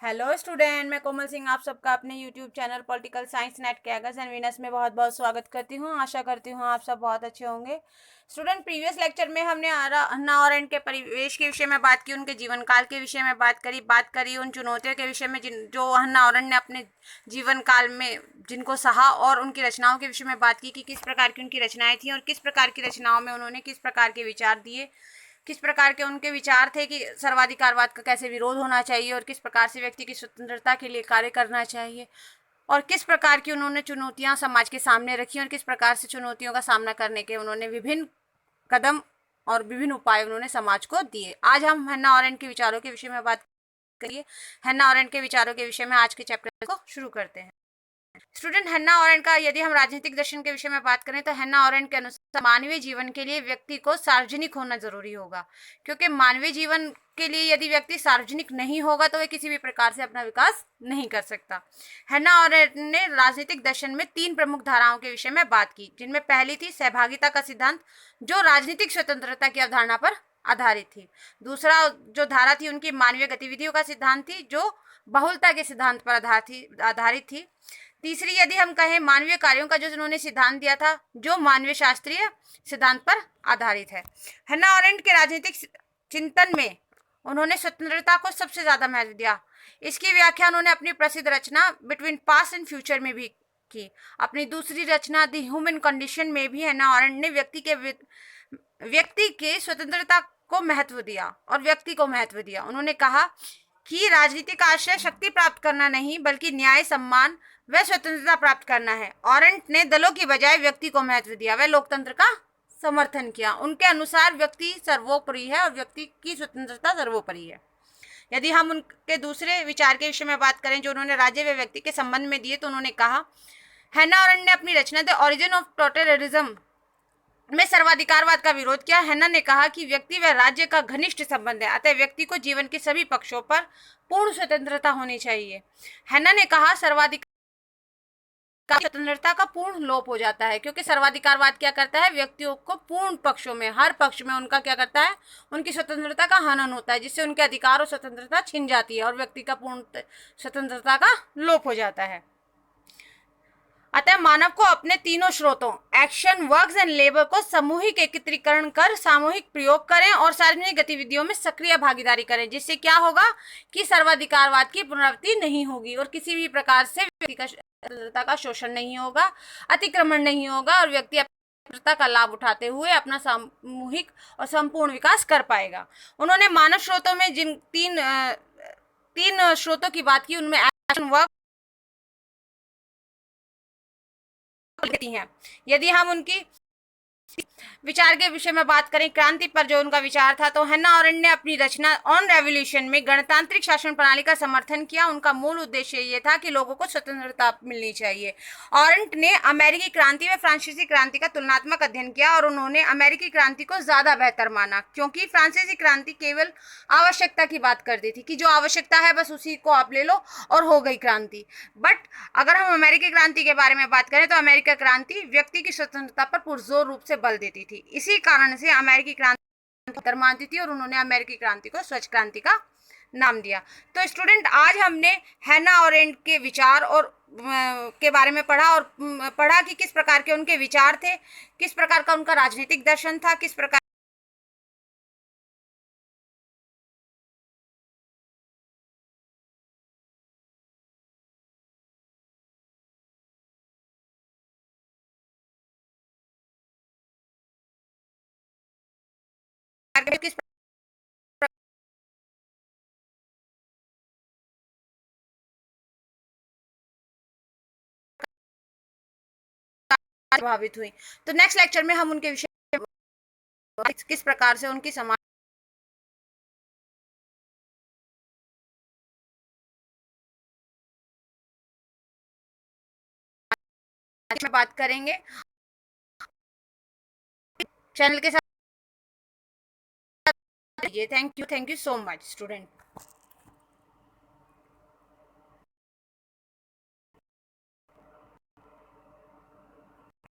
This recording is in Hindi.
हेलो स्टूडेंट, मैं कोमल सिंह आप सबका अपने YouTube channel political science net कैगस एंड विनस में बहुत बहुत स्वागत करती हूँ। आशा करती हूँ आप सब बहुत अच्छे होंगे। स्टूडेंट, प्रीवियस लेक्चर में हमने हन्ना अरेंट के परिवेश के विषय में बात की, उनके जीवन काल के विषय में बात करी उन चुनौतियों के विषय में जो हन्ना अरेंट ने अपने जीवन काल में जिनको सहा, और उनकी रचनाओं के विषय में बात की कि किस प्रकार की उनकी रचनाएं थी और किस प्रकार की रचनाओं में उन्होंने किस प्रकार के विचार दिए, किस प्रकार के उनके विचार थे कि सर्वाधिकारवाद का कैसे विरोध होना चाहिए और किस प्रकार से व्यक्ति की स्वतंत्रता के लिए कार्य करना चाहिए, और किस प्रकार की उन्होंने चुनौतियां समाज के सामने रखी और किस प्रकार से चुनौतियों का सामना करने के उन्होंने विभिन्न कदम और विभिन्न उपाय उन्होंने समाज को दिए। आज हम हन्ना अरेंट के विचारों के विषय में बात करिए। हन्ना अरेंट के विचारों के विषय में आज के चैप्टर को शुरू करते हैं। स्टूडेंट, हन्ना अरेंट का यदि हम राजनीतिक दर्शन के विषय में बात करें तो हन्ना अरेंट के अनुसार मानवीय जीवन के लिए व्यक्ति को सार्वजनिक होना जरूरी होगा, क्योंकि मानवीय जीवन के लिए यदि व्यक्ति सार्वजनिक नहीं होगा तो वह किसी भी प्रकार से अपना विकास नहीं कर सकता। हन्ना अरेंट ने राजनीतिक दर्शन में 3 प्रमुख धाराओं के विषय में बात की, जिनमें पहली थी सहभागिता का सिद्धांत, जो राजनीतिक स्वतंत्रता की अवधारणा पर आधारित थी। दूसरा जो धारा थी उनकी मानवीय गतिविधियों का सिद्धांत थी, जो बहुलता के सिद्धांत पर आधारित थी। तीसरी यदि हम कहें मानवीय कार्यों का जो उन्होंने सिद्धांत दिया था, जो मानवीय शास्त्रीय सिद्धांत पर आधारित है। हन्ना अरेंट के राजनीतिक चिंतन में उन्होंने स्वतंत्रता को सबसे ज्यादा महत्व दिया। इसकी व्याख्या उन्होंने अपनी प्रसिद्ध रचना बिटवीन पास्ट एंड फ्यूचर में भी की। अपनी दूसरी रचना द ह्यूमन कंडीशन में भी हन्ना अरेंट ने व्यक्ति के स्वतंत्रता को महत्व दिया और व्यक्ति को महत्व दिया। उन्होंने कहा कि राजनीति का आशय शक्ति प्राप्त करना नहीं, बल्कि न्याय, सम्मान व स्वतंत्रता प्राप्त करना है। अरेंट ने दलों की बजाय व्यक्ति को महत्व दिया, वह लोकतंत्र का समर्थन किया। उनके अनुसार व्यक्ति सर्वोपरि है और व्यक्ति की स्वतंत्रता सर्वोपरि है। यदि हम उनके दूसरे विचार के विषय में बात करें जो उन्होंने राज्य व व्यक्ति के संबंध में दिए, तो उन्होंने कहा हन्ना अरेंट ने अपनी रचना द ओरिजिन ऑफ टोटलिटरिज्म में सर्वाधिकारवाद का विरोध किया। हन्ना ने कहा कि व्यक्ति व राज्य का घनिष्ठ संबंध है, अतः व्यक्ति को जीवन के सभी पक्षों पर पूर्ण स्वतंत्रता होनी चाहिए। हन्ना ने कहा स्वतंत्रता का पूर्ण लोप हो जाता है, क्योंकि सर्वाधिकारवाद क्या करता है, व्यक्तियों को पूर्ण पक्षों में, हर पक्ष में उनका क्या करता है, उनकी स्वतंत्रता का हनन होता है, जिससे उनके अधिकार और स्वतंत्रता छिन जाती है और व्यक्ति का पूर्ण स्वतंत्रता का लोप हो जाता है। अतः मानव को अपने तीनों स्रोतों एक्शन, वर्क्स एंड लेबर को सामूहिक एकत्रीकरण कर सामूहिक प्रयोग करें और सार्वजनिक गतिविधियों में सक्रिय भागीदारी करें, जिससे क्या होगा कि सर्वाधिकारवाद की पुनरावृत्ति नहीं होगी और किसी भी प्रकार से व्यक्ति का स्वतंत्रता का शोषण नहीं होगा, अतिक्रमण नहीं होगा और व्यक्ति स्वतंत्रता का लाभ उठाते हुए अपना सामूहिक और संपूर्ण विकास कर पाएगा। उन्होंने मानव स्रोतों में जिन तीन स्रोतों की बात की, उनमें एक्शन, वर्क हैं। यदि हम उनकी विचार के विषय में बात करें, क्रांति पर जो उनका विचार था, तो हन्ना अरेंट ने अपनी रचना ऑन रेवोल्यूशन में गणतांत्रिक शासन प्रणाली का समर्थन किया। उनका मूल उद्देश्य ये था कि लोगों को स्वतंत्रता मिलनी चाहिए। अरेंट ने अमेरिकी क्रांति व फ्रांसीसी क्रांति का तुलनात्मक अध्ययन किया और उन्होंने अमेरिकी क्रांति को ज्यादा बेहतर माना, क्योंकि फ्रांसीसी क्रांति केवल आवश्यकता की बात करती थी कि जो आवश्यकता है बस उसी को आप ले लो और हो गई क्रांति। बट अगर हम अमेरिकी क्रांति के बारे में बात करें तो अमेरिका क्रांति व्यक्ति की स्वतंत्रता पर पुरजोर रूप से बल देती थी। इसी कारण से अमेरिकी क्रांति बेहतर मानती थी और उन्होंने अमेरिकी क्रांति को स्वच्छ क्रांति का नाम दिया। तो स्टूडेंट, आज हमने हन्ना अरेंट के विचार और के बारे में पढ़ा कि किस प्रकार के उनके विचार थे, किस प्रकार का उनका राजनीतिक दर्शन था, किस प्रकार किस प्रभावित हुई। तो नेक्स्ट लेक्चर में हम उनके विषय किस प्रकार से उनकी समाज में बात करेंगे। चैनल के साथ thank you so much student.